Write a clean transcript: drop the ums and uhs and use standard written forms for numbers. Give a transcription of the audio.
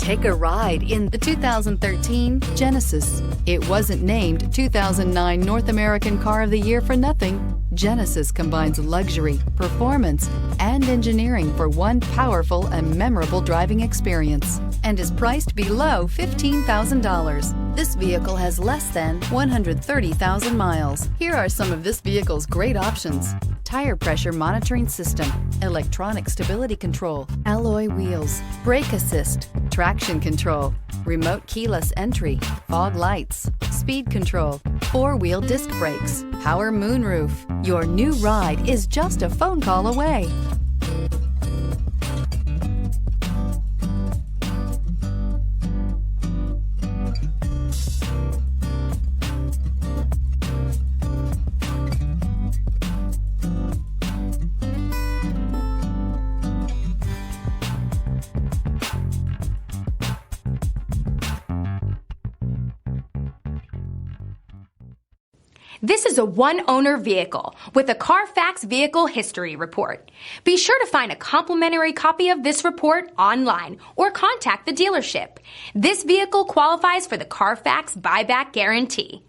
Take a ride in the 2013 Genesis. It wasn't named 2009 North American Car of the Year for nothing. Genesis combines luxury, performance, and engineering for one powerful and memorable driving experience and is priced below $15,000. This vehicle has less than 130,000 miles. Here are some of this vehicle's great options: tire pressure monitoring system, electronic stability control, alloy wheels, brake assist, traction control, remote keyless entry, fog lights, speed control, four-wheel disc brakes, power moonroof. Your new ride is just a phone call away. This is a one-owner vehicle with a CARFAX Vehicle History Report. Be sure to find a complimentary copy of this report online or contact the dealership. This vehicle qualifies for the CARFAX Buyback Guarantee.